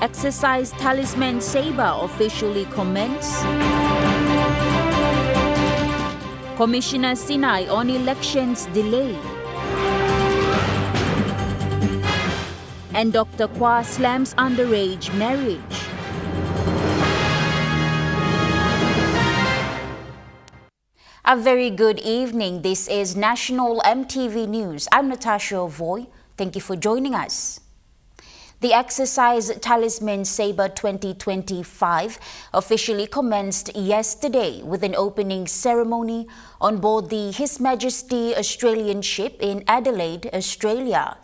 Exercise Talisman Sabre officially commenced. Commissioner Sinai on elections delay. And Dr. Kwa slams underage marriage. A very good evening. This is National EMTV News. I'm Natasha Voy. Thank you for joining us. The Exercise Talisman Sabre 2025 officially commenced yesterday with an opening ceremony on board the His Majesty Australian ship in Adelaide, Australia.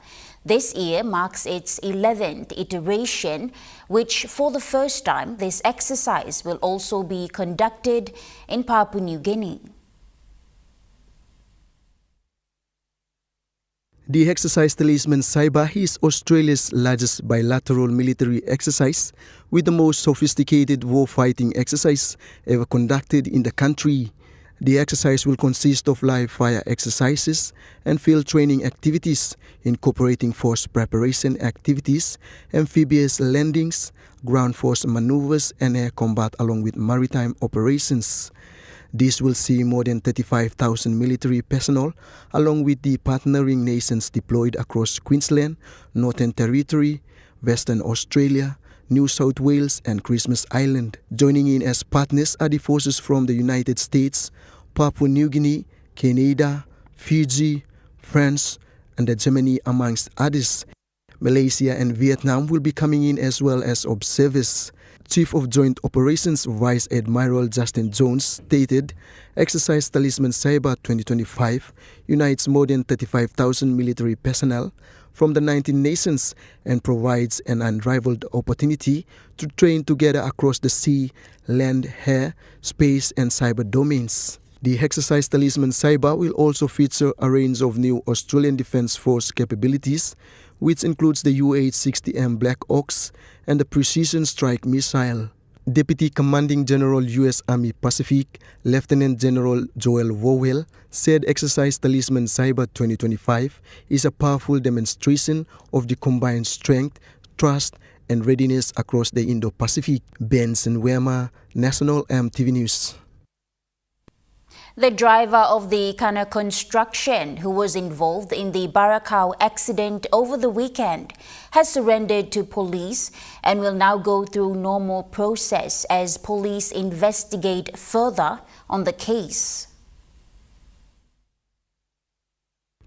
This year marks its 11th iteration, which for the first time this exercise will also be conducted in Papua New Guinea. The Exercise Talisman Sabre is Australia's largest bilateral military exercise with the most sophisticated warfighting exercise ever conducted in the country. The exercise will consist of live fire exercises and field training activities, incorporating force preparation activities, amphibious landings, ground force maneuvers, and air combat along with maritime operations. This will see more than 35,000 military personnel along with the partnering nations deployed across Queensland, Northern Territory, Western Australia, New South Wales and Christmas Island. Joining in as partners are the forces from the United States, Papua New Guinea, Canada, Fiji, France and Germany amongst others. Malaysia and Vietnam will be coming in as well as observers. Chief of Joint Operations Vice Admiral Justin Jones stated, Exercise Talisman Sabre 2025 unites more than 35,000 military personnel from the 19 nations and provides an unrivaled opportunity to train together across the sea, land, air, space and cyber domains. The Exercise Talisman Sabre will also feature a range of new Australian Defence Force capabilities, which includes the UH-60M Black Ox and the Precision Strike Missile. Deputy Commanding General U.S. Army Pacific, Lieutenant General Joel Vowell, said Exercise Talisman Sabre 2025 is a powerful demonstration of the combined strength, trust and readiness across the Indo-Pacific. Benson Wema, National EMTV News. The driver of the Kana construction who was involved in the Barakau accident over the weekend has surrendered to police and will now go through normal process as police investigate further on the case.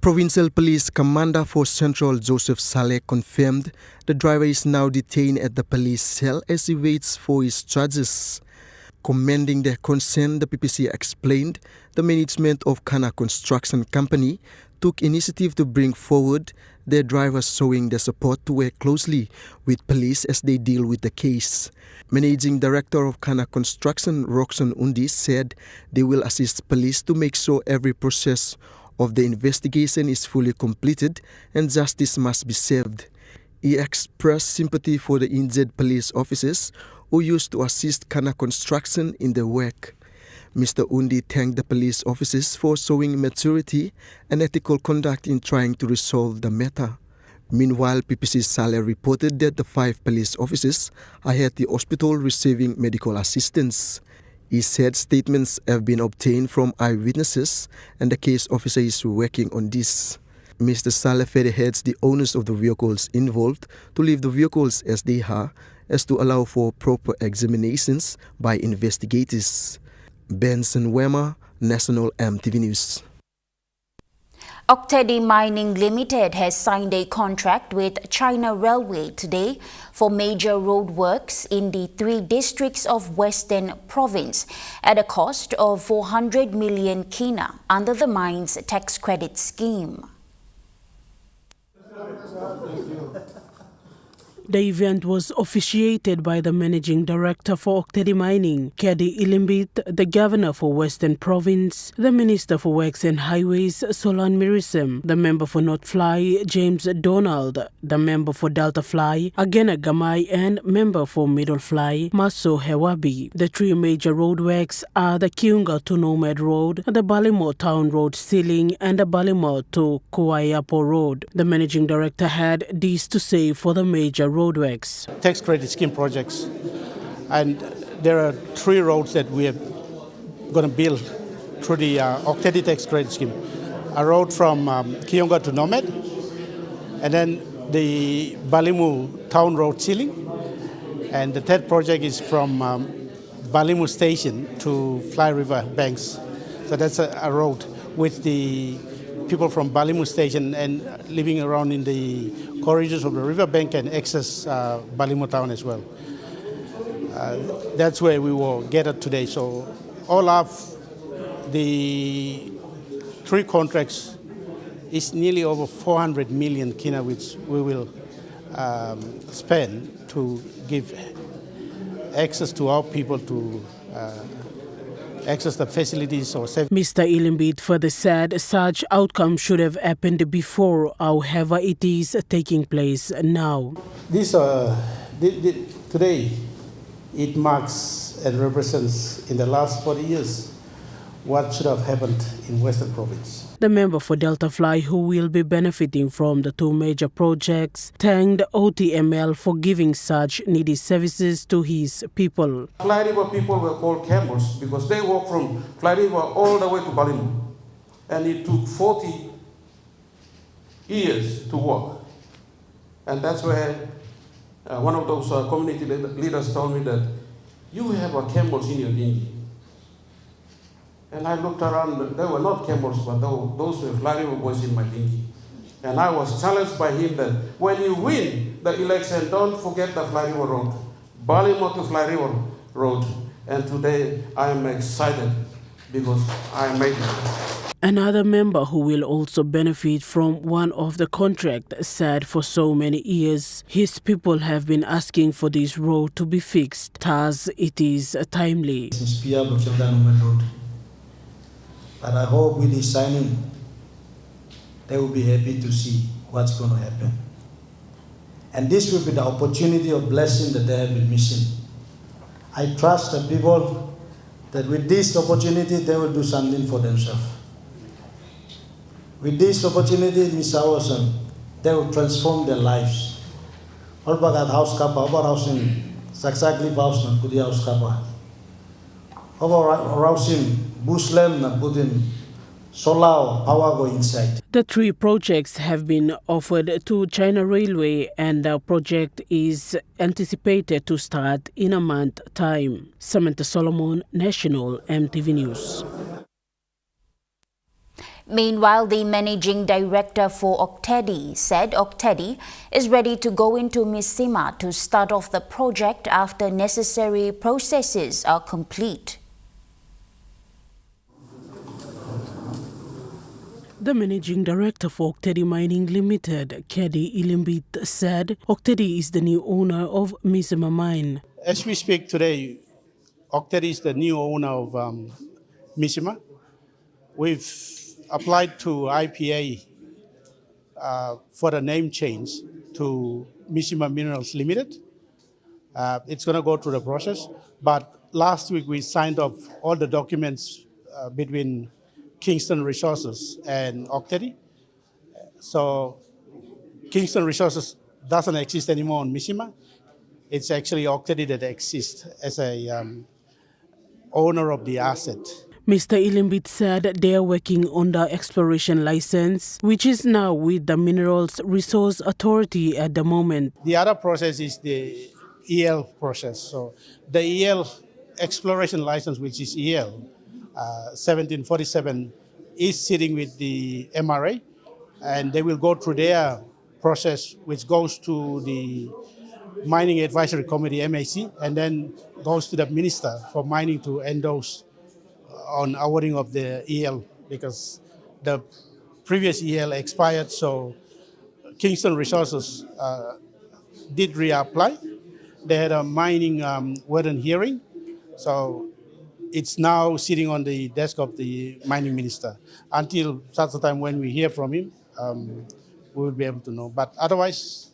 Provincial Police Commander for Central Joseph Saleh confirmed the driver is now detained at the police cell as he waits for his charges. Commending their concern, the PPC explained the management of Kana Construction Company took initiative to bring forward their drivers, showing their support to work closely with police as they deal with the case. Managing Director of Kana Construction, Roxanne Undi, said they will assist police to make sure every process of the investigation is fully completed and justice must be served. He expressed sympathy for the injured police officers who used to assist Kana Construction in their work. Mr. Undi thanked the police officers for showing maturity and ethical conduct in trying to resolve the matter. Meanwhile, PPC Saleh reported that the 5 police officers are at the hospital receiving medical assistance. He said statements have been obtained from eyewitnesses and the case officer is working on this. Mr. Saleh further urged the owners of the vehicles involved to leave the vehicles as they are, as to allow for proper examinations by investigators. Benson Wema, National EMTV News. Tedi Mining Limited has signed a contract with China Railway today for major road works in the 3 districts of Western Province at a cost of 400 million kina under the mine's tax credit scheme. The event was officiated by the Managing Director for Tedi Mining, Kedi Ilimbit, the Governor for Western Province, the Minister for Works and Highways, Solan Mirisem, the Member for North Fly, James Donald, the Member for Delta Fly, Agena Gamai, and Member for Middle Fly, Maso Hewabi. The 3 major roadworks are the Kiunga to Nomad Road, the Ballymore Town Road Ceiling, and the Ballymore to Kuayapo Road. The Managing Director had this to say for the major roadworks. Tax credit scheme projects, and there are 3 roads that we are going to build through the Tedi tax credit scheme. A road from Kionga to Nomad, and then the Balimu town road ceiling, and the third project is from Balimu station to Fly River banks. So that's a road with the people from Balimu station and living around in the corridors of the river bank and access Balimu town as well. That's where we will get it today. So all of the 3 contracts is nearly over 400 million kina, which we will spend to give access to our people to access the facilities or safety. Mr. Ilimbit further said such outcomes should have happened before, however it is taking place now. This today, it marks and represents in the last 40 years what should have happened in Western Province. The member for Delta Fly, who will be benefiting from the 2 major projects, thanked OTML for giving such needy services to his people. Fly River people were called camels because they walked from Fly River all the way to Balimu. And it took 40 years to walk. And that's where one of those community leaders told me that you have camels in your dinghy. And I looked around, they were not camels, but those were Fly River boys in my dinghy. And I was challenged by him that when you win the election, don't forget the Fly River Road, Balimu to Fly River Road. And today I am excited because I made it. Another member who will also benefit from one of the contracts said for so many years his people have been asking for this road to be fixed, thus it is timely. And I hope with this signing, they will be happy to see what's going to happen. And this will be the opportunity of blessing that they have been missing. I trust the people that with this opportunity, they will do something for themselves. With this opportunity, Miss Awesome, they will transform their lives. All bagat house kapa, over housing, saksakli house na kudi house kapa. Over housing, Buslam na put in solar power go inside. The 3 projects have been offered to China Railway and the project is anticipated to start in a month's time. Samantha Solomon, National EMTV News. Meanwhile, the managing director for Tedi said Tedi is ready to go into Misima to start off the project after necessary processes are complete. The managing director for Tedi Mining Limited, Tedi Ilimbit, said Tedi is the new owner of Misima Mine. As we speak today, Tedi is the new owner of Misima. We've applied to IPA for the name change to Misima Minerals Limited. It's going to go through the process, but last week we signed off all the documents between Kingston Resources and Tedi. So Kingston Resources doesn't exist anymore on Misima. It's actually Tedi that exists as a owner of the asset. Mr. Ilimbit said they are working on the exploration license, which is now with the Minerals Resource Authority at the moment. The other process is the EL process. So the EL exploration license, which is EL 1747, is sitting with the MRA, and they will go through their process, which goes to the Mining Advisory Committee, MAC, and then goes to the Minister for Mining to endorse on awarding of the EL, because the previous EL expired, so Kingston Resources did reapply. They had a mining warrant hearing, so it's now sitting on the desk of the mining minister. Until such a time when we hear from him, we will be able to know. But otherwise,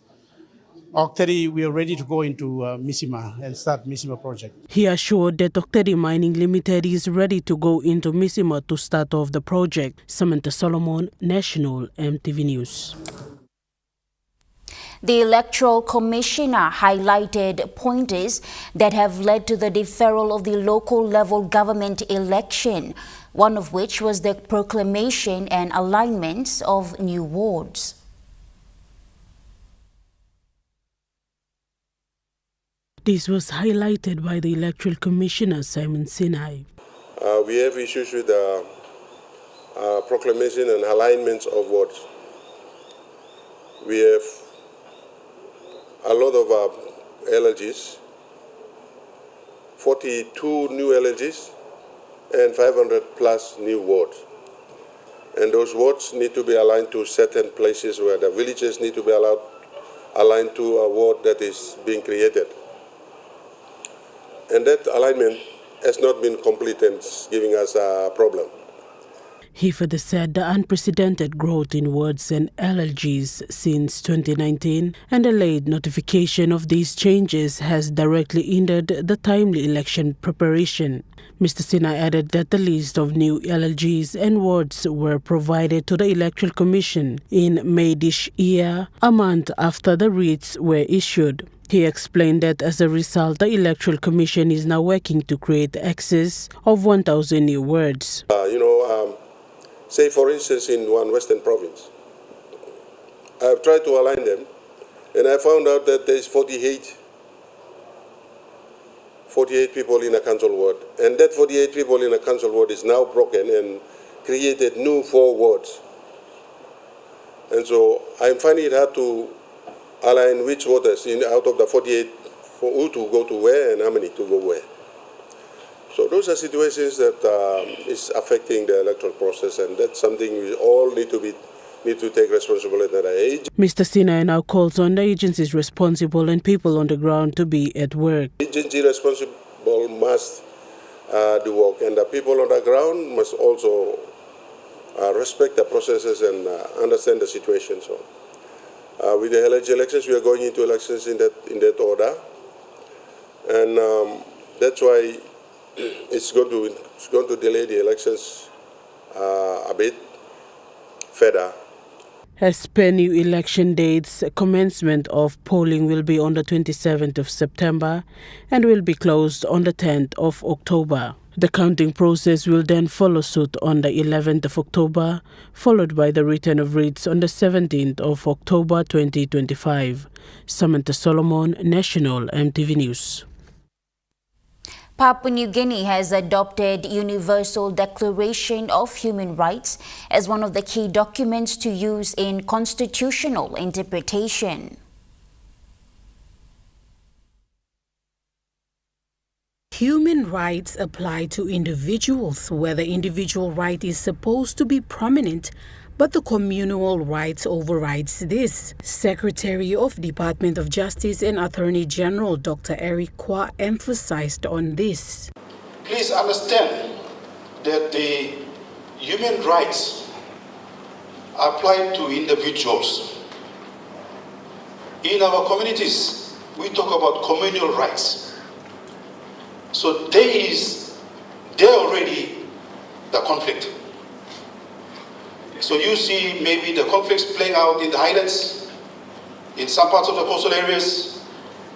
Tedi, we are ready to go into Misima and start Misima project. He assured that Tedi Mining Limited is ready to go into Misima to start off the project. Samantha Solomon, National EMTV News. The Electoral Commissioner highlighted pointers that have led to the deferral of the local level government election, one of which was the proclamation and alignments of new wards. This was highlighted by the Electoral Commissioner, Simon Sinai. We have issues with the proclamation and alignments of wards. We have a lot of LLGs, 42 new LLGs, and 500 plus new wards. And those wards need to be aligned to certain places where the villages need to be aligned to a ward that is being created. And that alignment has not been complete and it's giving us a problem. He further said the unprecedented growth in wards and LLGs since 2019 and the late notification of these changes has directly hindered the timely election preparation. Mr. Sinai added that the list of new LLGs and wards were provided to the Electoral Commission in May this year, a month after the writs were issued. He explained that as a result, the Electoral Commission is now working to create access of 1,000 new wards. Say, for instance, in one Western province, I've tried to align them, and I found out that there's 48 people in a council ward, and that 48 people in a council ward is now broken and created new 4 wards. And so I'm finding it hard to align which voters out of the 48 for who to go to where and how many to go where. So those are situations that is affecting the electoral process, and that's something we all need to take responsibility at that age. Mr. Sinai now calls on the agencies responsible and people on the ground to be at work. Agency responsible must do work, and the people on the ground must also respect the processes and understand the situation. So, with the LG elections, we are going into elections in that order, and that's why it's going to delay the elections a bit further. As per new election dates, commencement of polling will be on the 27th of September and will be closed on the 10th of October. The counting process will then follow suit on the 11th of October, followed by the return of writs on the 17th of October 2025. Samantha Solomon, National EMTV News. Papua New Guinea has adopted Universal Declaration of Human Rights as one of the key documents to use in constitutional interpretation. Human rights apply to individuals, where the individual right is supposed to be prominent, but the communal right overrides this. Secretary of Department of Justice and Attorney General Dr. Eric Kwa emphasized on this. Please understand that the human rights apply to individuals. In our communities, we talk about communal rights. So there already the conflict. So you see maybe the conflicts playing out in the highlands, in some parts of the coastal areas,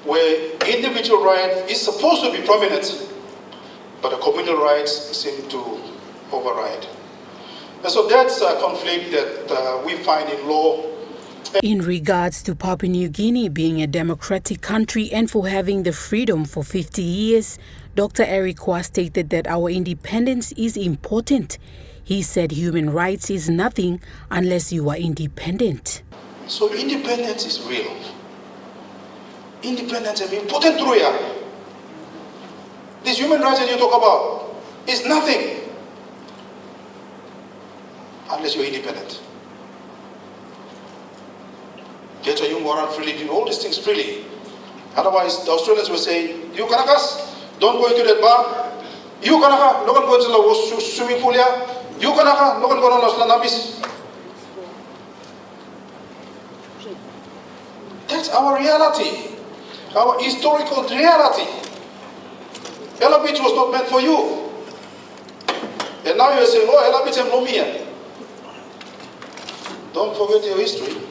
where individual right is supposed to be prominent, but the communal rights seem to override. And so that's a conflict that we find in law. In regards to Papua New Guinea being a democratic country and for having the freedom for 50 years, Dr. Eric Kwa stated that our independence is important. He said human rights is nothing unless you are independent. So independence is real. Independence is important through here. These human rights that you talk about is nothing unless you're independent. Get your moral freely, do all these things freely. Otherwise, the Australians will say, you Kanakas, don't go into that bar. You Kanaka, no one go to the swimming pool here. You Kanaka, no one go to the Namis. That's our reality, our historical reality. Ella Beach was not meant for you. And now you're saying, oh, Ella Beach and Lomia. Don't forget your history.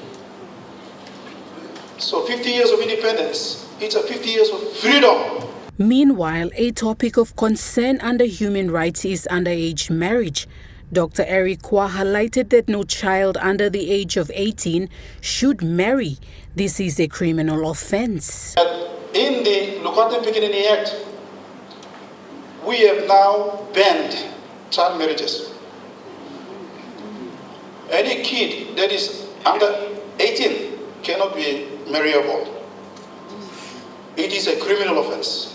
So 50 years of independence, it's a 50 years of freedom. Meanwhile, a topic of concern under human rights is underage marriage. Dr. Eric Kwa highlighted that no child under the age of 18 should marry. This is a criminal offense. In the Lukatan Pikinini Act, we have now banned child marriages. Any kid that is under 18 cannot be marriable. It is a criminal offense.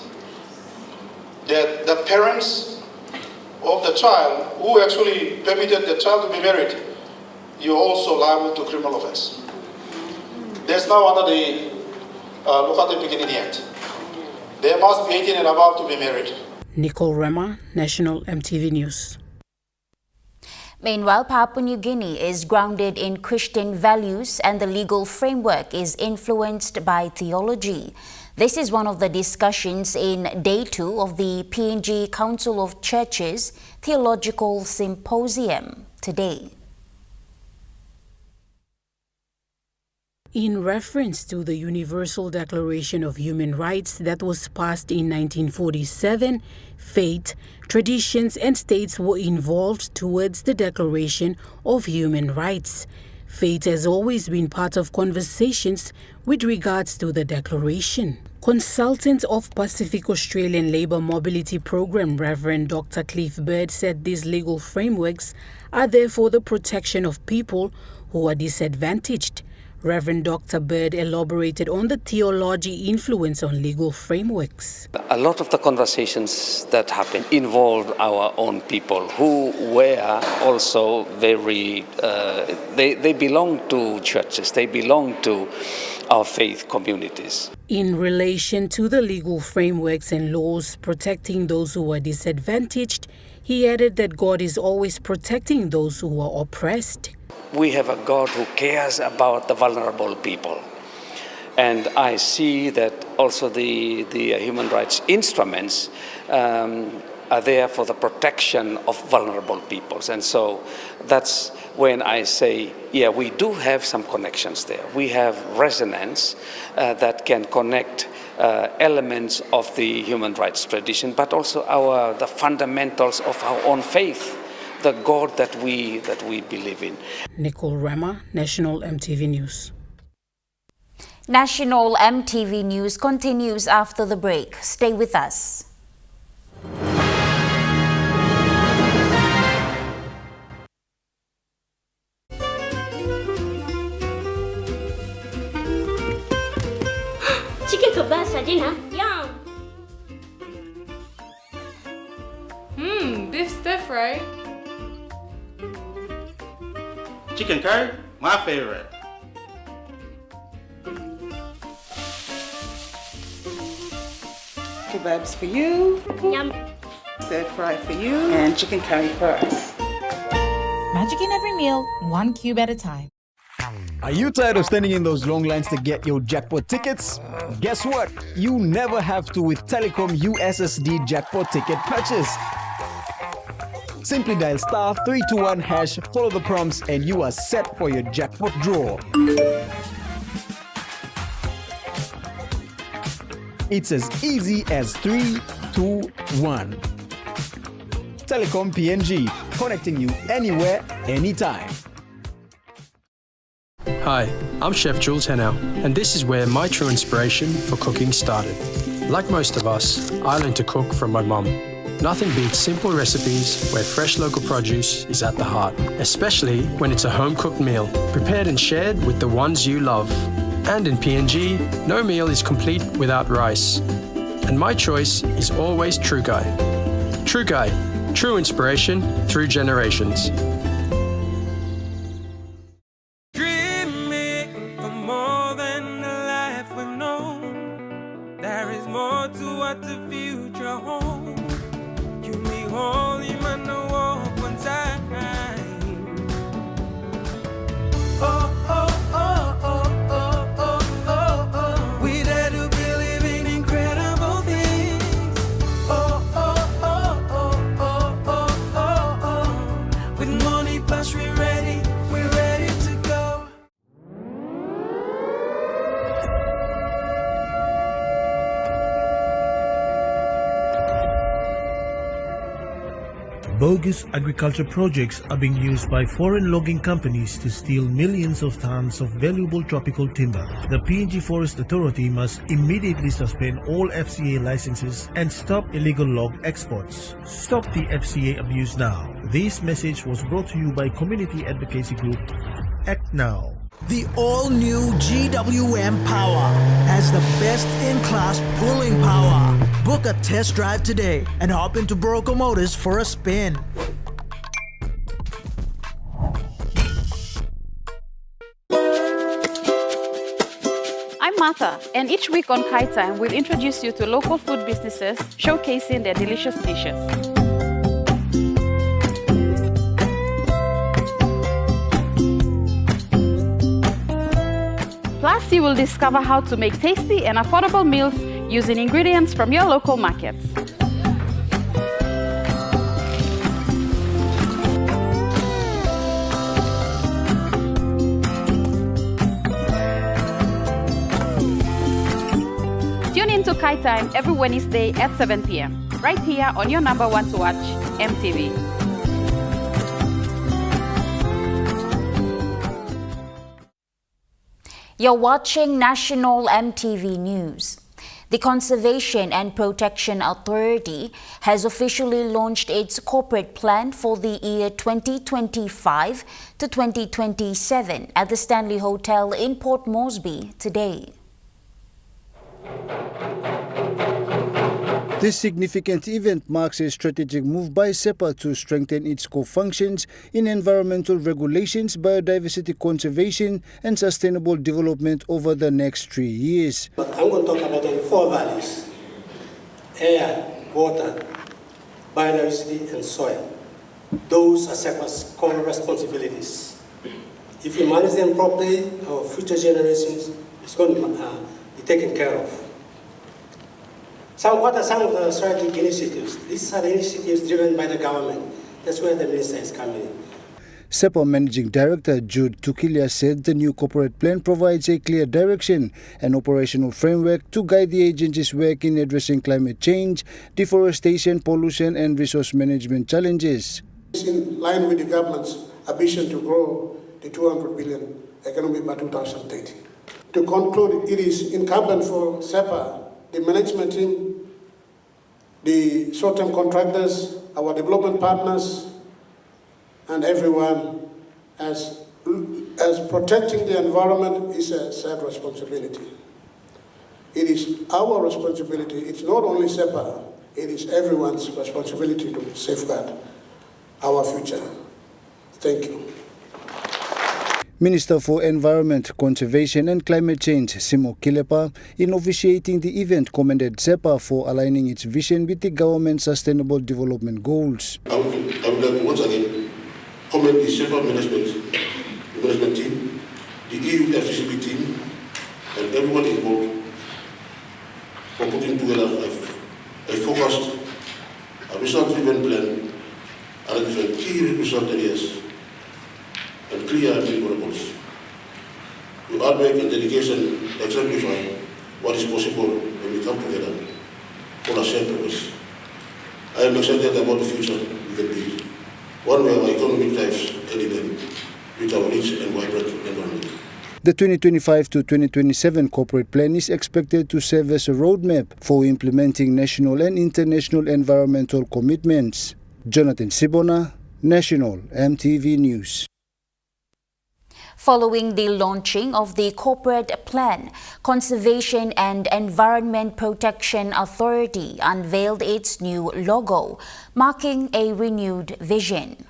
That the parents of the child who actually permitted the child to be married, you're also liable to criminal offense. There's now under the Lukatan Pikinini Act. They must be 18 and above to be married. Nicole Rema, National EMTV News. Meanwhile, Papua New Guinea is grounded in Christian values and the legal framework is influenced by theology. This is one of the discussions in Day 2 of the PNG Council of Churches Theological Symposium today. In reference to the Universal Declaration of Human Rights that was passed in 1947, faith, traditions and states were involved towards the Declaration of Human Rights. Faith has always been part of conversations with regards to the Declaration. Consultant of Pacific Australian Labour Mobility Program, Reverend Dr. Cliff Bird, said these legal frameworks are there for the protection of people who are disadvantaged. Reverend Dr. Bird elaborated on the theology influence on legal frameworks. A lot of the conversations that happen involved our own people who were also very, they belong to churches, they belong to our faith communities. In relation to the legal frameworks and laws protecting those who are disadvantaged, he added that God is always protecting those who are oppressed. We have a God who cares about the vulnerable people. And I see that also the human rights instruments are there for the protection of vulnerable peoples. And so that's when I say, yeah, we do have some connections there. We have resonance that can connect elements of the human rights tradition, but also the fundamentals of our own faith, the God that we believe in. Nicole Rema, National EMTV News. National EMTV News continues after the break. Stay with us. Chicken kebab saja na? Yum! Beef stir fry. Chicken curry, my favorite. Kebabs for you, Yum! stir fry for you, and chicken curry for us. Magic in every meal, one cube at a time. Are you tired of standing in those long lines to get your jackpot tickets? Guess what? You never have to with Telecom USSD jackpot ticket purchase. Simply dial *321#, follow the prompts, and you are set for your jackpot draw. It's as easy as 3, 2, 1. Telecom PNG, connecting you anywhere, anytime. Hi, I'm Chef Jules Hennau, and this is where my true inspiration for cooking started. Like most of us, I learned to cook from my mum. Nothing beats simple recipes where fresh local produce is at the heart, especially when it's a home-cooked meal, prepared and shared with the ones you love. And in PNG, no meal is complete without rice. And my choice is always True Guy. True Guy, true inspiration through generations. Bogus agriculture projects are being used by foreign logging companies to steal millions of tons of valuable tropical timber. The PNG Forest Authority must immediately suspend all FCA licenses and stop illegal log exports. Stop the FCA abuse now. This message was brought to you by community advocacy group Act Now. The all-new GWM Power has the best-in-class pulling power. Book a test drive today and hop into Broco Motors for a spin. I'm Martha, and each week on Kai Time, we'll introduce you to local food businesses showcasing their delicious dishes. Plus, you will discover how to make tasty and affordable meals using ingredients from your local markets. Tune in to Kai Time every Wednesday at 7 p.m. right here on your number one to watch, MTV. You're watching National MTV News. The Conservation and Protection Authority has officially launched its corporate plan for the year 2025 to 2027 at the Stanley Hotel in Port Moresby today. This significant event marks a strategic move by CEPA to strengthen its core functions in environmental regulations, biodiversity conservation and sustainable development over the next 3 years. I'm going to talk about the 4 values: air, water, biodiversity and soil. Those are CEPA's core responsibilities. If we manage them properly, our future generations is going to be taken care of. What are some of the strategic initiatives? These are the initiatives driven by the government. That's where the minister is coming in. CEPA Managing Director Jude Tukilia said the new corporate plan provides a clear direction and operational framework to guide the agency's work in addressing climate change, deforestation, pollution and resource management challenges. It's in line with the government's ambition to grow the 200 billion economy by 2030. To conclude, it is incumbent for CEPA, the management team, the short-term contractors, our development partners, and everyone, as protecting the environment is a shared responsibility. It is our responsibility. It's not only CEPA, it is everyone's responsibility to safeguard our future. Thank you. Minister for Environment, Conservation and Climate Change, Simo Kilepa, in officiating the event, commended CEPA for aligning its vision with the government's sustainable development goals. I would like to once again commend the CEPA management team, the EU FCCB team, and everyone involved for putting together a focused, result-driven plan identifying key result areas and clear deliverables. Your hard work and dedication exemplify what is possible when we come together for a shared purpose. I am excited about the future we can build, one where our economy thrives anywhere with our rich and vibrant environment. The 2025 to 2027 corporate plan is expected to serve as a roadmap for implementing national and international environmental commitments. Jonathan Sibona, National MTV News. Following the launching of the corporate plan, Conservation and Environment Protection Authority unveiled its new logo, marking a renewed vision.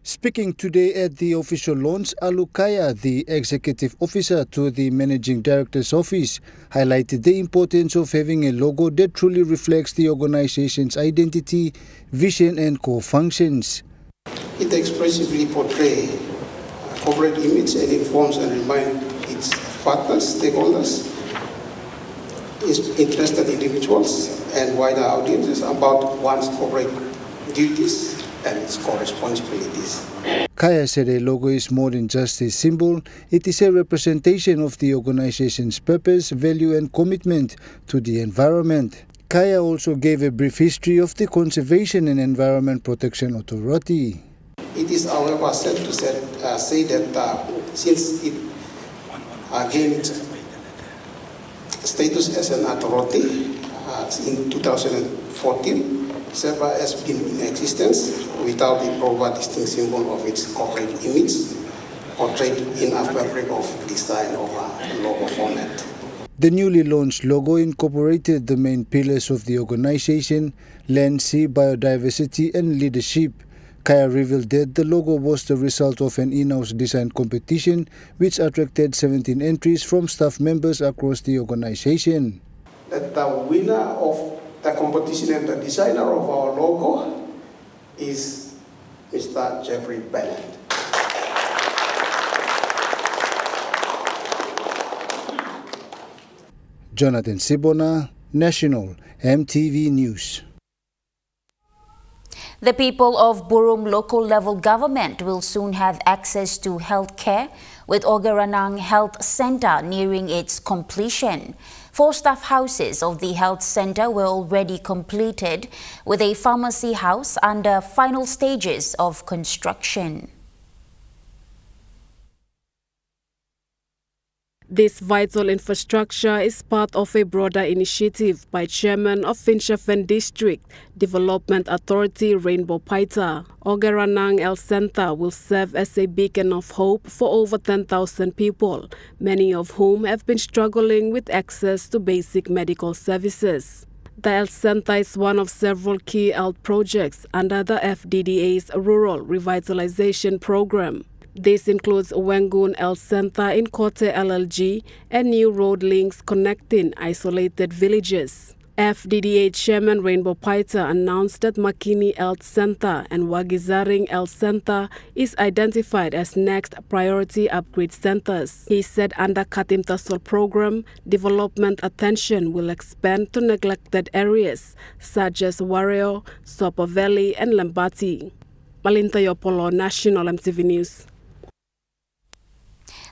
Speaking today at the official launch, Alukaya, the executive officer to the managing director's office, highlighted the importance of having a logo that truly reflects the organization's identity, vision and core functions. It expressively portrays corporate image and informs and reminds its partners, stakeholders, interested individuals and wider audiences about one's corporate duties and its core responsibilities. Kaya said a logo is more than just a symbol, it is a representation of the organization's purpose, value and commitment to the environment. Kaya also gave a brief history of the Conservation and Environment Protection Authority. It is, however, said to say that since it gained status as an authority in 2014, CEPA has been in existence without the proper distinct symbol of its corporate image portrayed in a fabric of design or logo format. The newly launched logo incorporated the main pillars of the organization: land, sea, biodiversity, and leadership. Kaya revealed that the logo was the result of an in-house design competition which attracted 17 entries from staff members across the organization. That the winner of the competition and the designer of our logo is Mr. Jeffrey Bennett. Jonathan Sibona, National EMTV News. The people of Burum local level government will soon have access to health care, with Ogaranang Health Center nearing its completion. 4 staff houses of the health center were already completed, with a pharmacy house under final stages of construction. This vital infrastructure is part of a broader initiative by Chairman of Finchafen District Development Authority Rainbow Paita. Ogaranang Health Center will serve as a beacon of hope for over 10,000 people, many of whom have been struggling with access to basic medical services. The health center is one of several key health projects under the FDDA's Rural Revitalization Program. This includes Wengun Health Center in Kote LLG and new road links connecting isolated villages. FDDA Chairman Rainbow Paita announced that Makini Health Center and Wagizaring Health Center is identified as next priority upgrade centers. He said under Katim Tasol program, development attention will expand to neglected areas such as Wario, Sopo Valley and Lembati. Malintayo Polo, National EMTV News.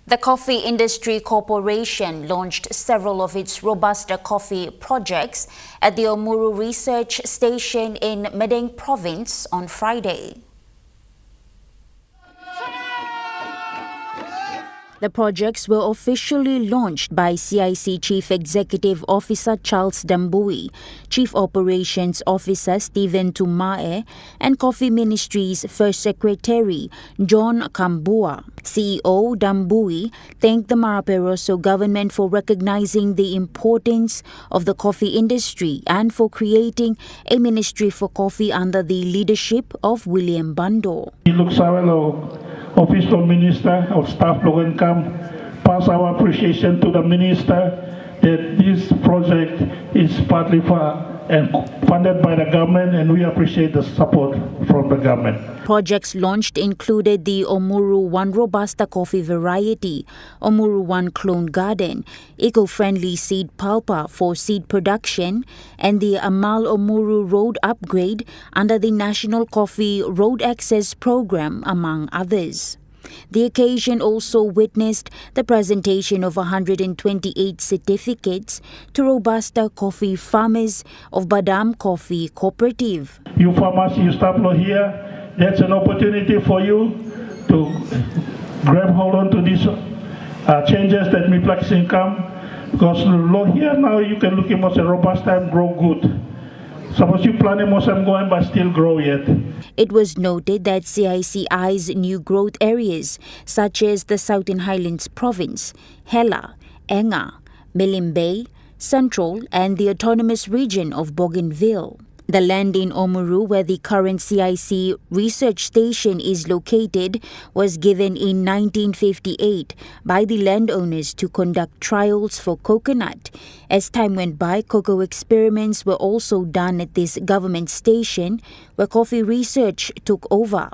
The Coffee Industry Corporation launched several of its Robusta coffee projects at the Omuru Research Station in Medang Province on Friday. The projects were officially launched by CIC Chief Executive Officer Charles Dambui, Chief Operations Officer Stephen Tumae, and Coffee Ministry's First Secretary John Kambua. CEO Dambui thanked the Maraperoso government for recognizing the importance of the coffee industry and for creating a ministry for coffee under the leadership of William Bando. Official Minister of Staff Logan Camp, pass our appreciation to the Minister that this project is partly funded by the government, and we appreciate the support from the government. Projects launched included the Omuru 1 Robusta coffee variety, Omuru 1 Clone Garden, eco-friendly seed pulper for seed production, and the Amal Omuru Road upgrade under the National Coffee Road Access Program, among others. The occasion also witnessed the presentation of 128 certificates to Robusta coffee farmers of Badam Coffee Cooperative. You farmers, you stop here. That's an opportunity for you to grab hold on to these changes that me flex income. Because here now you can look at most Robusta and grow good. Suppose you plant most going but still grow yet. It was noted that CIC eyes new growth areas such as the Southern Highlands Province, Hela, Enga, Milimbay, Central and the autonomous region of Bougainville. The land in Omuru, where the current CIC research station is located, was given in 1958 by the landowners to conduct trials for coconut. As time went by, cocoa experiments were also done at this government station, where coffee research took over.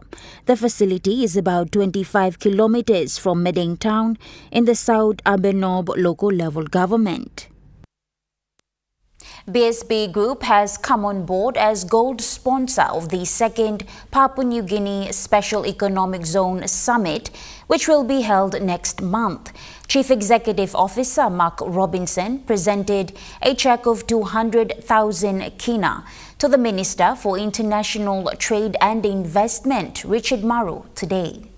The facility is about 25 kilometers from Medang town in the South Abenob local level government. BSP Group has come on board as gold sponsor of the second Papua New Guinea Special Economic Zone Summit, which will be held next month. Chief Executive Officer Mark Robinson presented a check of 200,000 kina to the Minister for International Trade and Investment, Richard Maru, today.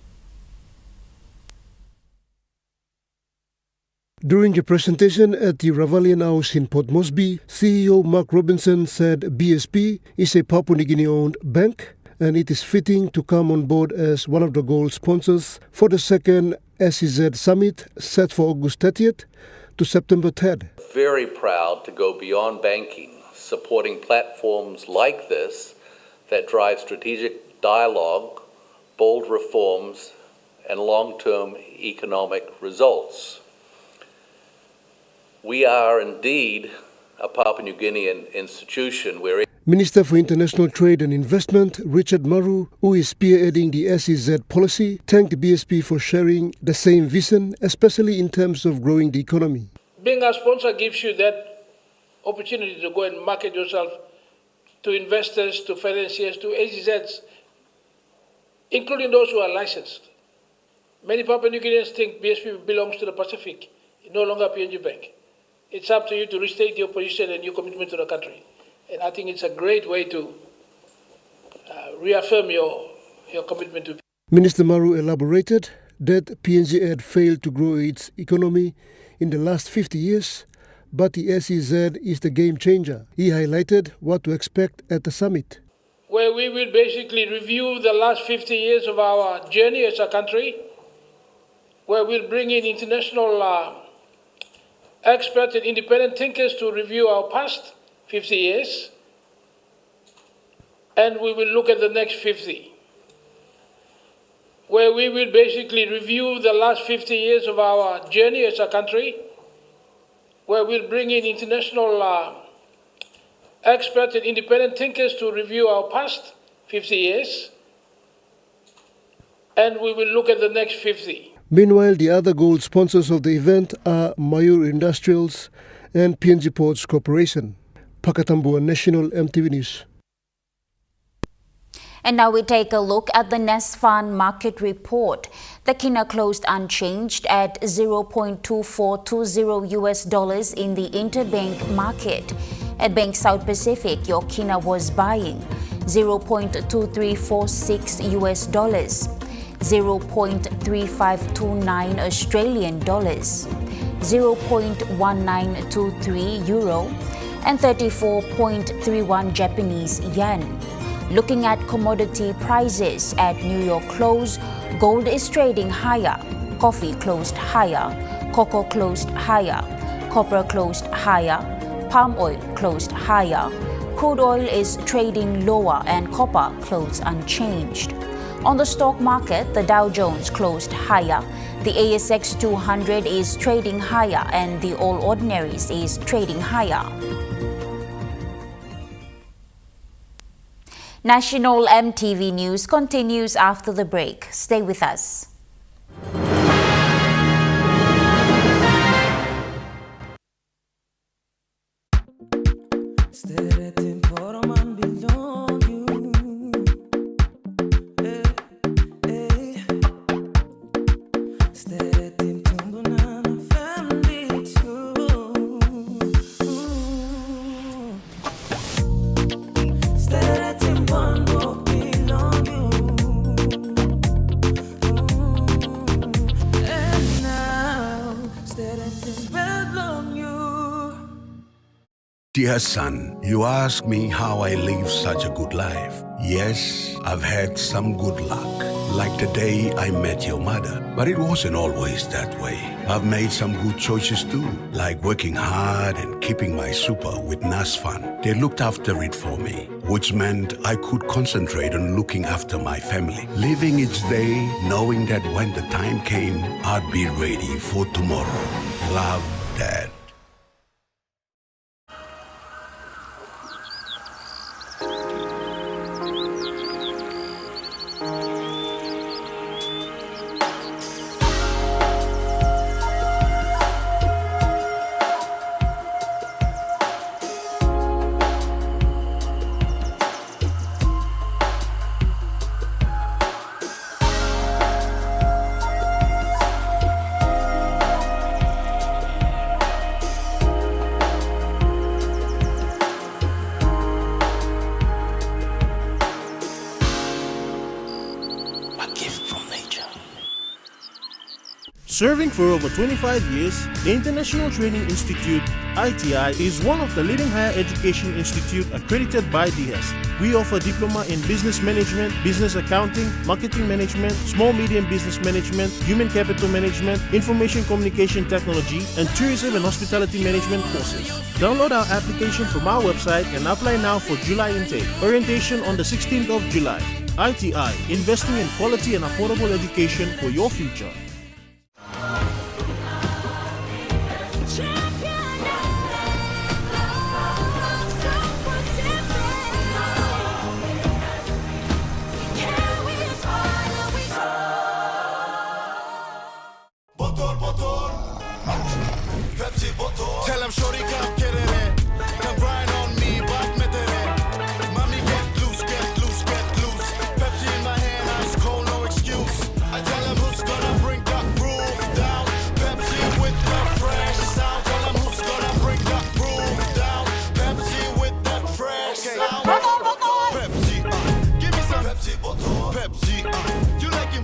During a presentation at the Ravalian House in Port Moresby, CEO Mark Robinson said BSP is a Papua New Guinea-owned bank and it is fitting to come on board as one of the gold sponsors for the second SEZ Summit set for August 30th to September 3rd. Very proud to go beyond banking, supporting platforms like this that drive strategic dialogue, bold reforms, and long-term economic results. We are indeed a Papua New Guinean institution where Minister for International Trade and Investment, Richard Maru, who is spearheading the SEZ policy, thanked BSP for sharing the same vision, especially in terms of growing the economy. Being a sponsor gives you that opportunity to go and market yourself to investors, to financiers, to SEZs, including those who are licensed. Many Papua New Guineans think BSP belongs to the Pacific, no longer PNG Bank. It's up to you to restate your position and your commitment to the country. And I think it's a great way to reaffirm your commitment to. Minister Maru elaborated that PNG had failed to grow its economy in the last 50 years, but the SEZ is the game changer. He highlighted what to expect at the summit, where we will basically review the last 50 years of our journey as a country, where we'll bring in international experts and independent thinkers to review our past 50 years, and we will look at the next 50, where we will basically review the last 50 years of our journey as a country, where we'll bring in international experts and independent thinkers to review our past 50 years, and we will look at the next 50. Meanwhile, the other gold sponsors of the event are Mayur Industrials and PNG Ports Corporation. Pakatambua National EMTV News. And now we take a look at the NESFAN market report. The kina closed unchanged at $0.2420 US in the interbank market. At Bank South Pacific, your kina was buying $0.2346 US, 0.3529 Australian dollars, 0.1923 euro, and 34.31 Japanese yen. Looking at commodity prices at New York close, gold is trading higher, coffee closed higher, cocoa closed higher, copper closed higher, palm oil closed higher, crude oil is trading lower, and copper closed unchanged. On the stock market, the Dow Jones closed higher, the ASX 200 is trading higher, and the All Ordinaries is trading higher. National EMTV News continues after the break. Stay with us. Dear son, you ask me how I live such a good life. Yes, I've had some good luck, like the day I met your mother. But it wasn't always that way. I've made some good choices too, like working hard and keeping my super with NASFAN. They looked after it for me, which meant I could concentrate on looking after my family. Living each day, knowing that when the time came, I'd be ready for tomorrow. Love, Dad. Serving for over 25 years, the International Training Institute, ITI, is one of the leading higher education institutes accredited by DHEST. We offer diploma in business management, business accounting, marketing management, small-medium business management, human capital management, information communication technology, and tourism and hospitality management courses. Download our application from our website and apply now for July intake. Orientation on the 16th of July. ITI, investing in quality and affordable education for your future. Tell him shorty come get it. Come grind on me, but met it. Mommy get loose, get loose, get loose. Pepsi in my hand, ice cold, no excuse. I tell him who's gonna bring that groove down. Pepsi with the fresh sound. Tell him who's gonna bring that groove down. Pepsi with that fresh sound. Pepsi, give me some Pepsi bottle. Pepsi, you like it?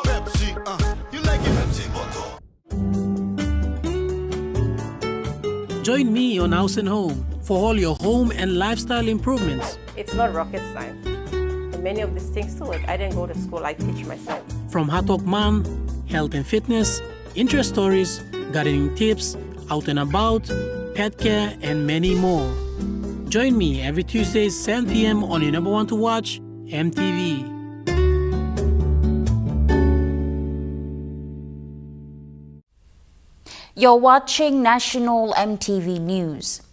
Pepsi, you like it? Pepsi bottle. Join me on House and Home for all your home and lifestyle improvements. It's not rocket science. And many of these things too, like I didn't go to school, I teach myself. From Hatok Man, health and fitness, interest stories, gardening tips, out and about, pet care, and many more. Join me every Tuesday, 7 p.m. on your number one to watch, EMTV. You're watching National EMTV News.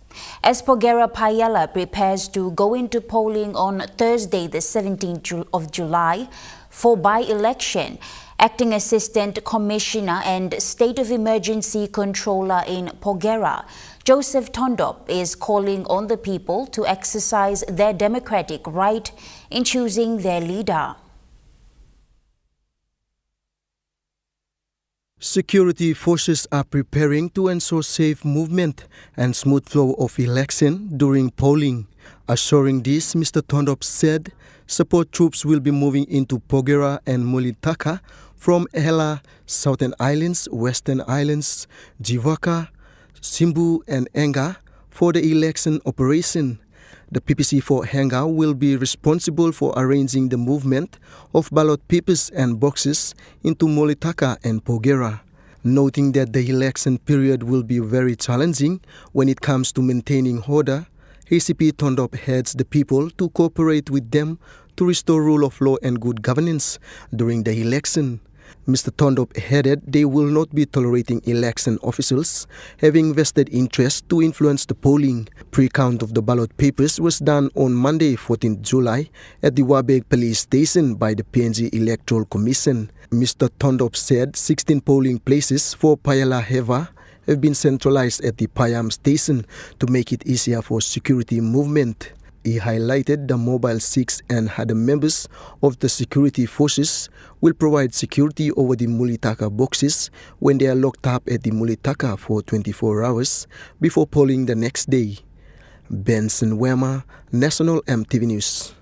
As Porgera Payala prepares to go into polling on Thursday, the 17th of July, for by-election, Acting Assistant Commissioner and State of Emergency Controller in Porgera, Joseph Tondop, is calling on the people to exercise their democratic right in choosing their leader. Security forces are preparing to ensure safe movement and smooth flow of election during polling. Assuring this, Mr. Tondop said support troops will be moving into Porgera and Mulitaka from Hela, Southern Islands, Western Islands, Jiwaka, Simbu and Enga for the election operation. The PPC for Henga will be responsible for arranging the movement of ballot papers and boxes into Mulitaka and Porgera, noting that the election period will be very challenging when it comes to maintaining order. ACP Tondop urged the people to cooperate with them to restore rule of law and good governance during the election. Mr. Tondop added they will not be tolerating election officials having vested interest to influence the polling. Pre-count of the ballot papers was done on Monday, 14th July at the Wabeg Police Station by the PNG Electoral Commission. Mr. Tondop said 16 polling places for Payala Heva have been centralized at the Payam Station to make it easier for security movement. He highlighted the Mobile 6 and other members of the security forces will provide security over the Mulitaka boxes when they are locked up at the Mulitaka for 24 hours before polling the next day. Benson Wema, National EMTV News.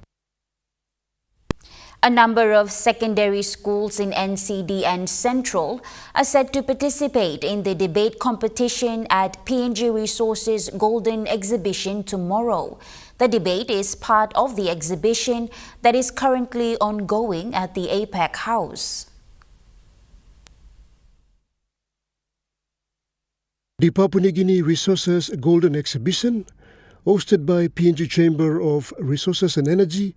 A number of secondary schools in NCD and Central are set to participate in the debate competition at PNG Resources Golden Exhibition tomorrow. The debate is part of the exhibition that is currently ongoing at the APEC House. The Papua New Guinea Resources Golden Exhibition, hosted by PNG Chamber of Resources and Energy,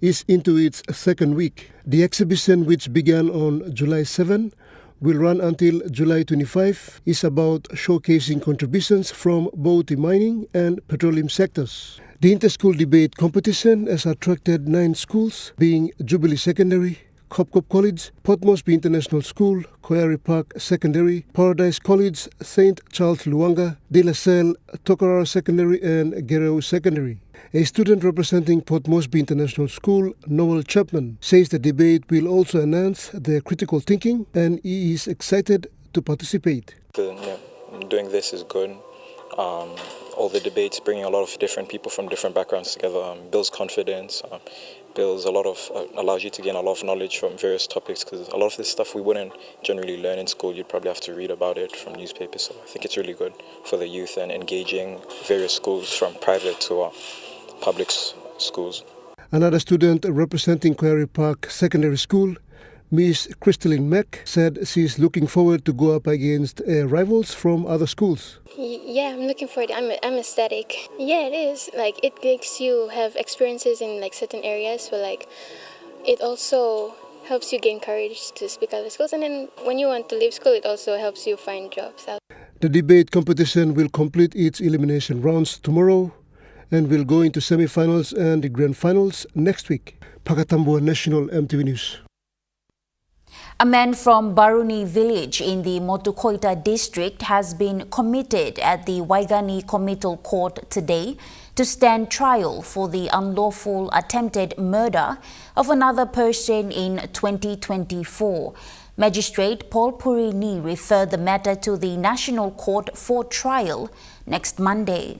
is into its second week. The exhibition, which began on July 7, will run until July 25, is about showcasing contributions from both the mining and petroleum sectors. The inter-school debate competition has attracted 9 schools, being Jubilee Secondary, Kopkop College, Port Moresby International School, Koyari Park Secondary, Paradise College, St. Charles Luanga, De La Salle, Tokarara Secondary and Gerau Secondary. A student representing Port Moresby International School, Noel Chapman, says the debate will also enhance their critical thinking and he is excited to participate. Doing this is good All the debates, bringing a lot of different people from different backgrounds together, builds confidence, allows you to gain a lot of knowledge from various topics, because a lot of this stuff we wouldn't generally learn in school. You'd probably have to read about it from newspapers. So I think it's really good for the youth and engaging various schools from private to public schools. Another student representing Quarry Park Secondary School, Miss Crystalline Mack, said she's looking forward to go up against rivals from other schools. Yeah, I'm looking forward. I'm aesthetic. Yeah, it is. Like, it makes you have experiences in like certain areas. So like, it also helps you gain courage to speak out of schools. And then when you want to leave school, it also helps you find jobs. The debate competition will complete its elimination rounds tomorrow and will go into semi-finals and the grand finals next week. Pakatambua National EMTV News. A man from Baruni village in the Motukoita district has been committed at the Waigani Committal Court today to stand trial for the unlawful attempted murder of another person in 2024. Magistrate Paul Purini referred the matter to the National Court for trial next Monday.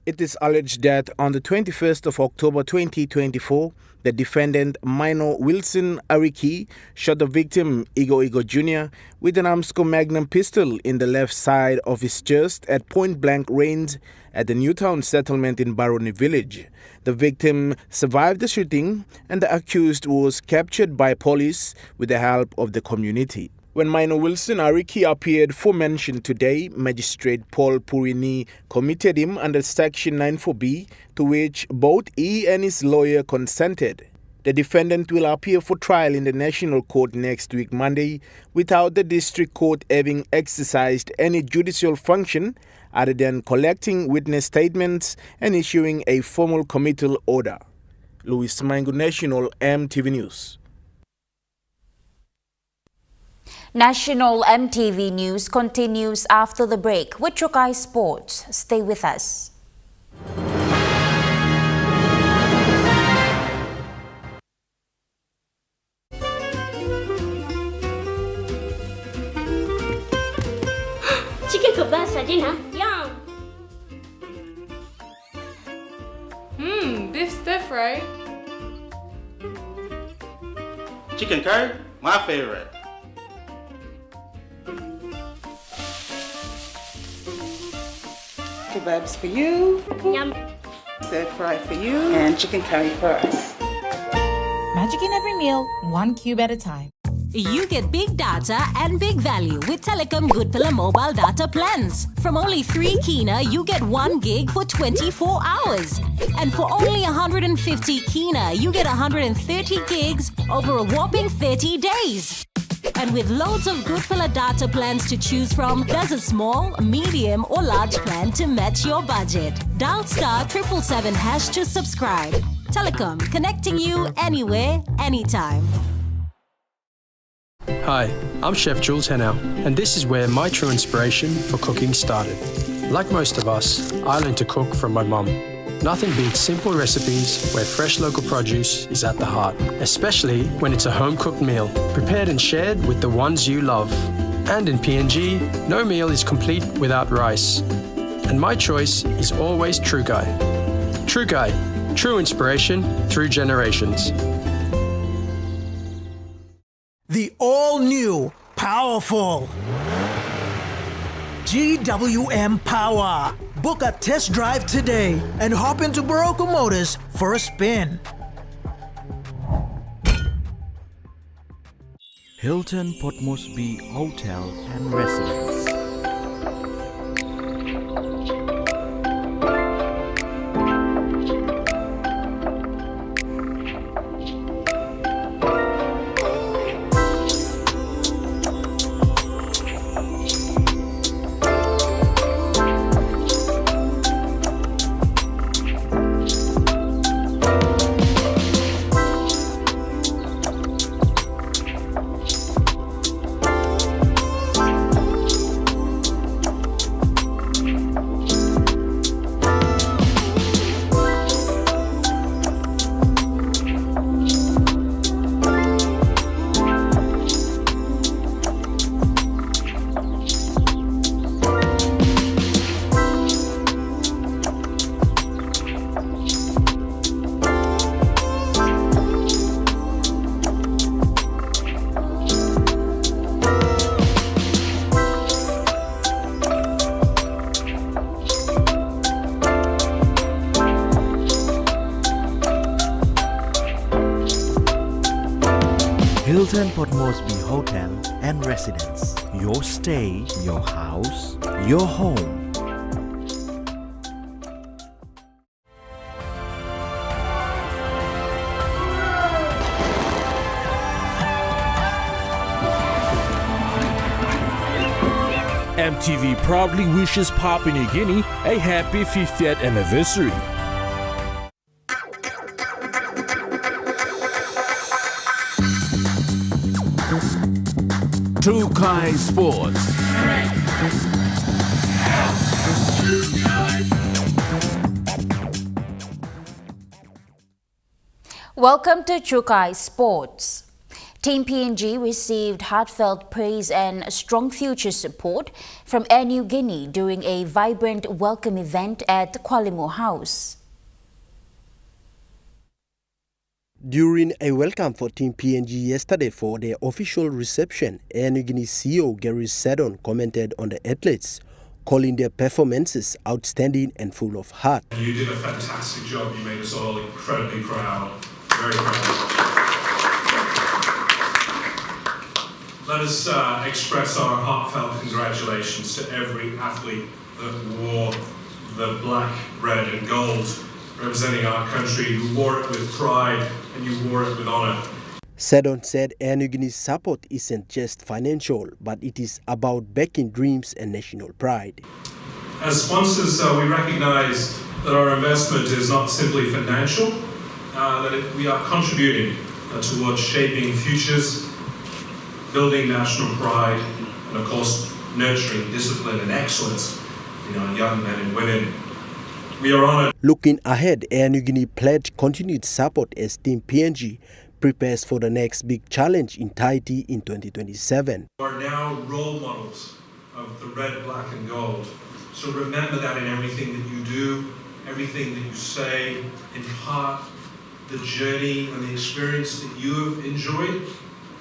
It is alleged that on the 21st of October 2024, the defendant Minor Wilson Ariki shot the victim Igo Jr. with an Armsco Magnum pistol in the left side of his chest at point-blank range at the Newtown settlement in Baroni village. The victim survived the shooting and the accused was captured by police with the help of the community. When Minor Wilson Ariki appeared for mention today, Magistrate Paul Purini committed him under Section 94B, to which both he and his lawyer consented. The defendant will appear for trial in the National Court next week Monday, without the District Court having exercised any judicial function other than collecting witness statements and issuing a formal committal order. Louis Mango, National EMTV News. National EMTV News continues after the break with Chokai Sports. Stay with us. Chicken kebab for dinner. Yum. Beef stir fry. Chicken curry, my favorite. Kebabs for you. Yum. Stir fry for you. And chicken curry for us. Magic in every meal, 1 cube at a time. You get big data and big value with Telecom Good Pillar mobile data plans. From only 3 kina, you get 1 gig for 24 hours. And for only 150 kina, you get 130 gigs over a whopping 30 days. And with loads of Good Pillar data plans to choose from, there's a small, medium or large plan to match your budget. Dial *777# to subscribe. Telecom, connecting you anywhere, anytime. Hi, I'm Chef Jules Henao, and this is where my true inspiration for cooking started. Like most of us, I learned to cook from my mum. Nothing beats simple recipes where fresh local produce is at the heart, especially when it's a home-cooked meal, prepared and shared with the ones you love. And in PNG, no meal is complete without rice. And my choice is always True Guy. True Guy, true inspiration through generations. The all-new, powerful GWM Power. Book a test drive today and hop into Barocco Motors for a spin. Hilton Port Moresby Hotel and Residence. Hilton Port Moresby Hotel and Residence. Your stay, your house, your home. EMTV proudly wishes Papua New Guinea a happy 50th anniversary. Trukai Sports. Welcome to Trukai Sports. Team PNG received heartfelt praise and strong future support from Air New Guinea during a vibrant welcome event at Kualimo House. During a welcome for Team PNG yesterday for their official reception, Air New Guinea CEO Gary Seddon commented on the athletes, calling their performances outstanding and full of heart. You did a fantastic job. You made us all incredibly proud. Very proud. Let us express our heartfelt congratulations to every athlete that wore the black, red and gold, representing our country, who wore it with pride and you wore it with honour. Seddon said Air New Guinea's support isn't just financial, but it is about backing dreams and national pride. As sponsors, we recognise that our investment is not simply financial, we are contributing towards shaping futures, building national pride, and of course nurturing discipline and excellence in our young men and women. We are honoured. Looking ahead, Air New Guinea pledged continued support as Team PNG prepares for the next big challenge in Tedi in 2027. We are now role models of the red, black and gold. So remember that in everything that you do, everything that you say, impart the journey and the experience that you have enjoyed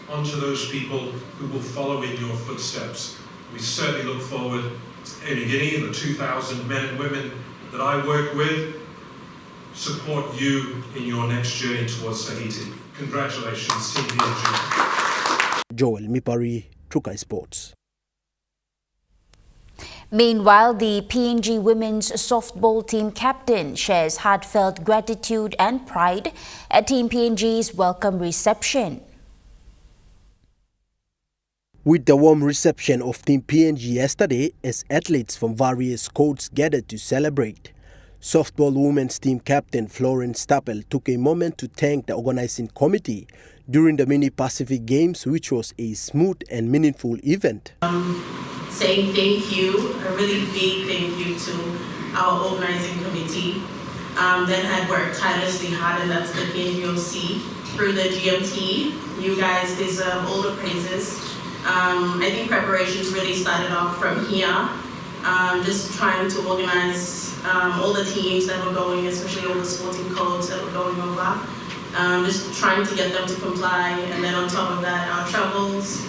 onto those people who will follow in your footsteps. We certainly look forward to Air New Guinea and the 2,000 men and women that I work with support you in your next journey towards Tahiti. Congratulations, Team PNG. Joel Mipari, Trukai Sports. Meanwhile, the PNG women's softball team captain shares heartfelt gratitude and pride at Team PNG's welcome reception. With the warm reception of Team PNG yesterday as athletes from various codes gathered to celebrate, softball women's team captain Florence Stappel took a moment to thank the organizing committee during the Mini Pacific Games, which was a smooth and meaningful event. Saying thank you, a really big thank you to our organizing committee that had worked tirelessly hard, and that's the PNGOC through the GMT. You guys deserve all the praises. I think preparations really started off from here, just trying to organize all the teams that were going, especially all the sporting codes that were going over, just trying to get them to comply, and then on top of that, our travels,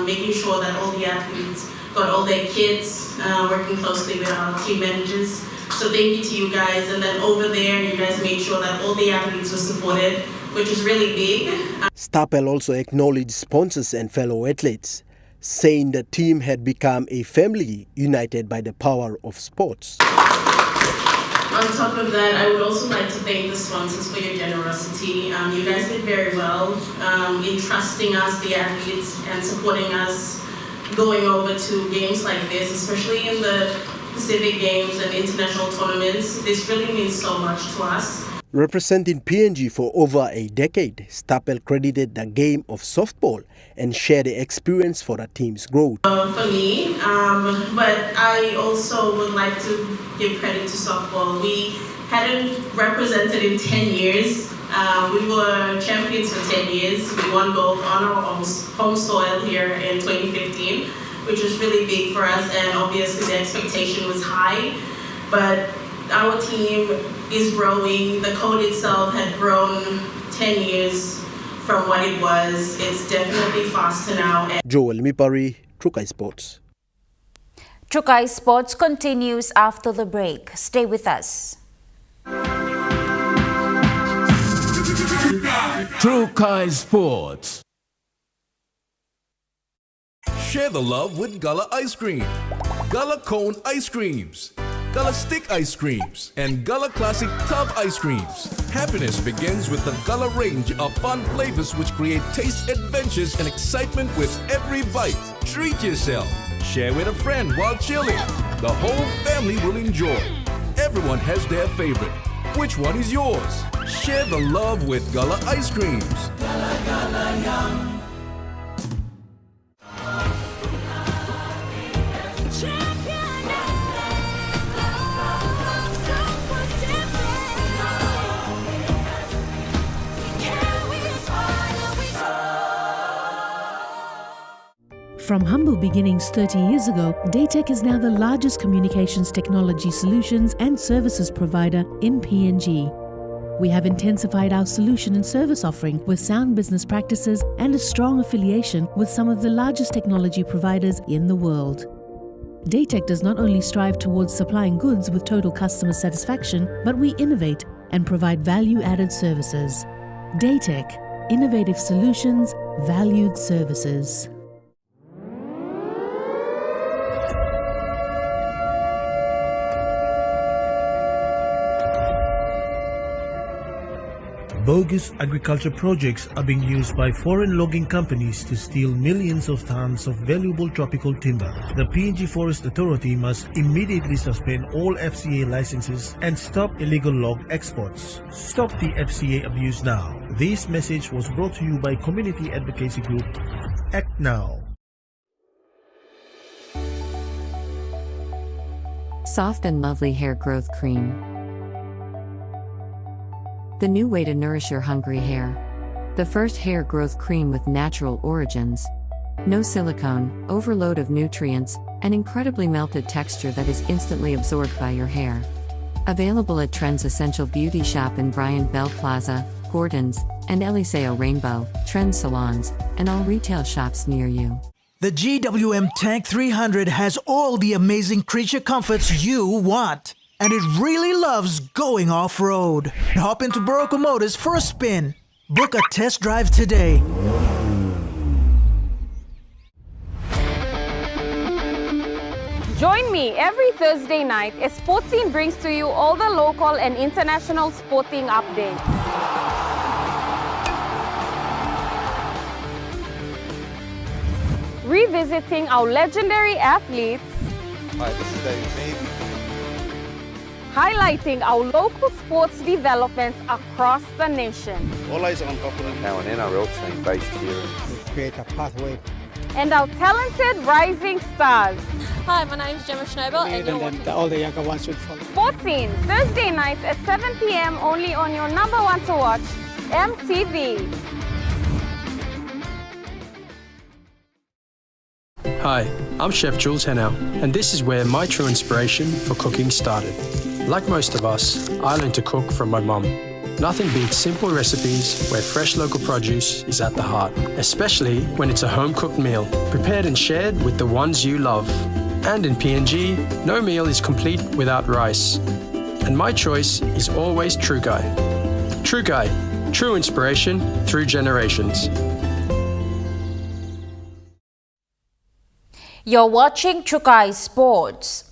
making sure that all the athletes got all their kits, working closely with our team managers. So thank you to you guys, and then over there, you guys made sure that all the athletes were supported, which is really big. Stappel also acknowledged sponsors and fellow athletes, saying the team had become a family united by the power of sports. On top of that, I would also like to thank the sponsors for your generosity. You guys did very well in trusting us, the athletes, and supporting us going over to games like this, especially in the Pacific Games and international tournaments. This really means so much to us. Representing PNG for over a decade, Stappel credited the game of softball and shared the experience for the team's growth. For me, but I also would like to give credit to softball. We hadn't represented in 10 years. We were champions for 10 years. We won gold on our home soil here in 2015, which was really big for us, and obviously the expectation was high. But our team is growing. The code itself had grown 10 years from what it was. It's definitely faster now. Joel Mipari, Trukai Sports. Trukai Sports continues after the break. Stay with us. Trukai Sports. Share the love with Gala Ice Cream, Gala Cone Ice Creams, Gala Stick Ice Creams, and Gala Classic Tub Ice Creams. Happiness begins with the Gala range of fun flavors which create taste adventures and excitement with every bite. Treat yourself. Share with a friend while chilling. The whole family will enjoy. Everyone has their favorite. Which one is yours? Share the love with Gala Ice Creams. Gala Gala Yum. From humble beginnings 30 years ago, Daytech is now the largest communications technology solutions and services provider in PNG. We have intensified our solution and service offering with sound business practices and a strong affiliation with some of the largest technology providers in the world. Daytech does not only strive towards supplying goods with total customer satisfaction, but we innovate and provide value-added services. Daytech, innovative solutions, valued services. Bogus agriculture projects are being used by foreign logging companies to steal millions of tons of valuable tropical timber. The PNG Forest Authority must immediately suspend all FCA licenses and stop illegal log exports. Stop the FCA abuse now. This message was brought to you by community advocacy group Act Now. Soft and lovely hair growth cream. The new way to nourish your hungry hair. The first hair growth cream with natural origins. No silicone, overload of nutrients, and incredibly melted texture that is instantly absorbed by your hair. Available at Trends Essential Beauty Shop in Bryant Bell Plaza, Gordon's, and Eliseo Rainbow, Trends Salons, and all retail shops near you. The GWM Tank 300 has all the amazing creature comforts you want. And it really loves going off-road. Hop into Barocco Motors for a spin. Book a test drive today. Join me every Thursday night as Sportscene brings to you all the local and international sporting updates. Revisiting our legendary athletes. Hi, this is David. Highlighting our local sports developments across the nation. All eyes on Buffalo. Now an NRL team based here. We create a pathway. And our talented rising stars. Hi, my name is Gemma Schnobel and you're watching. All the younger ones should follow. Sportscene, Thursday nights at 7 p.m. only on your number one to watch, EMTV. Hi, I'm Chef Jules Henao, and this is where my true inspiration for cooking started. Like most of us, I learned to cook from my mum. Nothing beats simple recipes where fresh local produce is at the heart, especially when it's a home-cooked meal, prepared and shared with the ones you love. And in PNG, no meal is complete without rice. And my choice is always True Guy. True Guy, true inspiration through generations. You're watching Chukai Sports.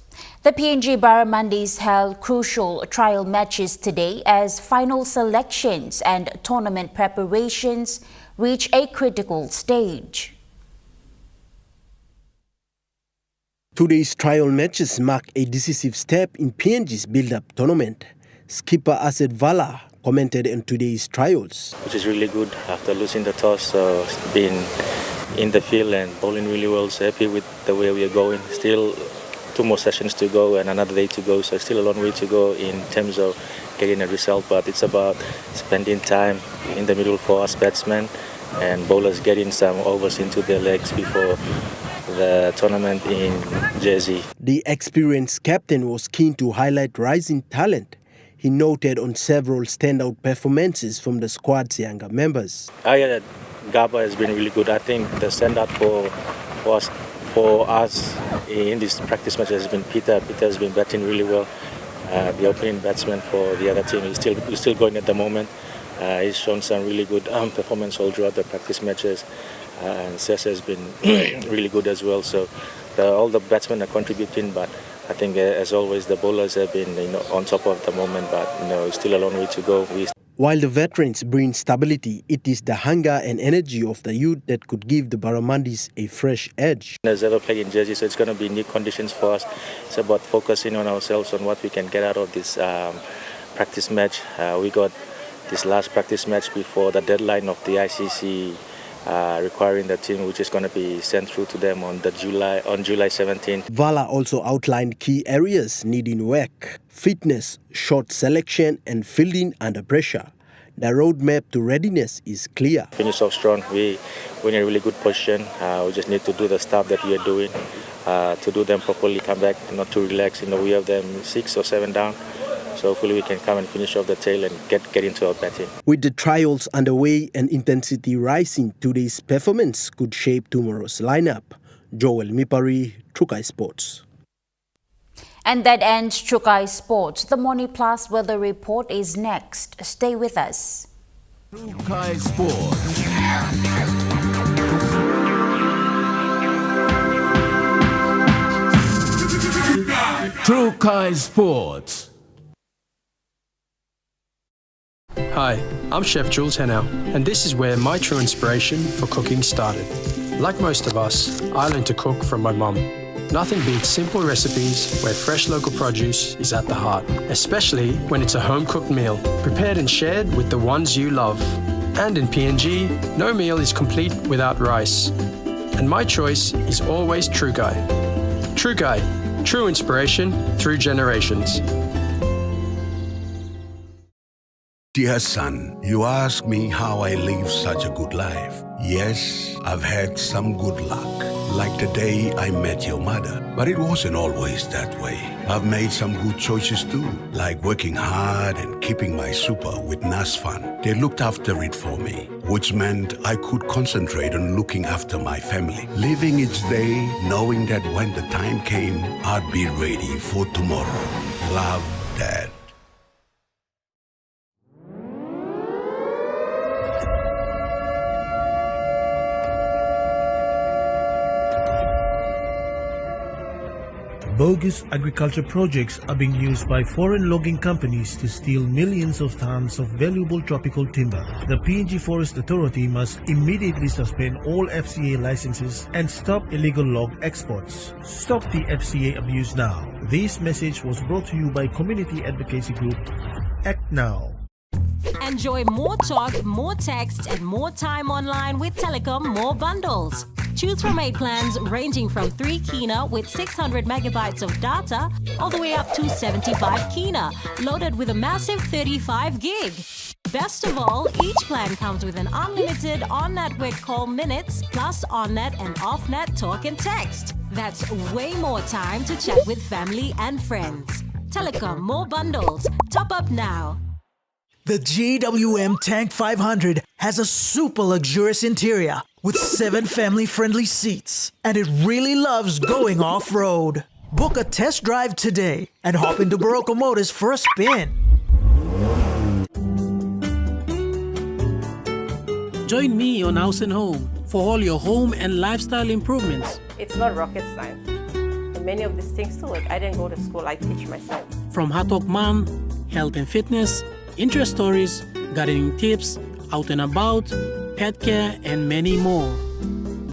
The PNG Barramundis held crucial trial matches today as final selections and tournament preparations reach a critical stage. Today's trial matches mark a decisive step in PNG's build-up tournament. Skipper Asset Vala commented on today's trials. Which is really good after losing the toss, being in the field and bowling really well, so happy with the way we are going. Still 2 more sessions to go and another day to go, so still a long way to go in terms of getting a result, but it's about spending time in the middle for us batsmen and bowlers getting some overs into their legs before the tournament in Jersey. The experienced captain was keen to highlight rising talent. He noted on several standout performances from the squad's younger members. Gaba has been really good. I think the standout for us in this practice match has been Peter. Peter has been batting really well. The opening batsman for the other team is still going at the moment. He's shown some really good performance all throughout the practice matches, and Cesc has been really good as well. So all the batsmen are contributing, but I think as always the bowlers have been on top of the moment, but still a long way to go. While the veterans bring stability, it is the hunger and energy of the youth that could give the Barramundis a fresh edge. There's ever played in Jersey, so it's going to be new conditions for us. It's about focusing on ourselves, on what we can get out of this practice match. We got this last practice match before the deadline of the ICC requiring the team, which is going to be sent through to them on July 17th. Vala also outlined key areas needing work: fitness, shot selection, and fielding under pressure. The roadmap to readiness is clear. Finish off strong. We're in a really good position. We just need to do the stuff that we are doing, to do them properly, come back, not to relax. We have them 6 or 7 down. So hopefully we can come and finish off the tail and get into our batting. With the trials underway and intensity rising, today's performance could shape tomorrow's lineup. Joel Mipari, Trukai Sports. And that ends Trukai Sports. The Morning Plus weather report is next. Stay with us. Trukai Sports. Trukai Sports. Hi, I'm Chef Jules Henao, and this is where my true inspiration for cooking started. Like most of us, I learned to cook from my mum. Nothing beats simple recipes where fresh local produce is at the heart, especially when it's a home-cooked meal, prepared and shared with the ones you love. And in PNG, no meal is complete without rice. And my choice is always Trukai. Trukai, true inspiration through generations. Dear son, you ask me how I live such a good life. Yes, I've had some good luck, like the day I met your mother. But it wasn't always that way. I've made some good choices too, like working hard and keeping my super with NASFAN. They looked after it for me, which meant I could concentrate on looking after my family. Living each day, knowing that when the time came, I'd be ready for tomorrow. Love, Dad. Bogus agriculture projects are being used by foreign logging companies to steal millions of tons of valuable tropical timber. The PNG Forest Authority must immediately suspend all FCA licenses and stop illegal log exports. Stop the FCA abuse now. This message was brought to you by community advocacy group Act Now. Enjoy more talk, more text, and more time online with Telecom More Bundles. Choose from 8 plans ranging from 3 kina with 600 megabytes of data all the way up to 75 kina, loaded with a massive 35 gig. Best of all, each plan comes with an unlimited on-network call minutes plus on-net and off-net talk and text. That's way more time to chat with family and friends. Telecom More Bundles. Top up now. The GWM Tank 500 has a super luxurious interior with 7 family-friendly seats, and it really loves going off-road. Book a test drive today and hop into Barocco Motors for a spin. Join me on House and Home for all your home and lifestyle improvements. It's not rocket science. And many of these things too, like I didn't go to school, I teach myself. From Hatok Mom, health and fitness, interest stories, gardening tips, out and about, pet care, and many more.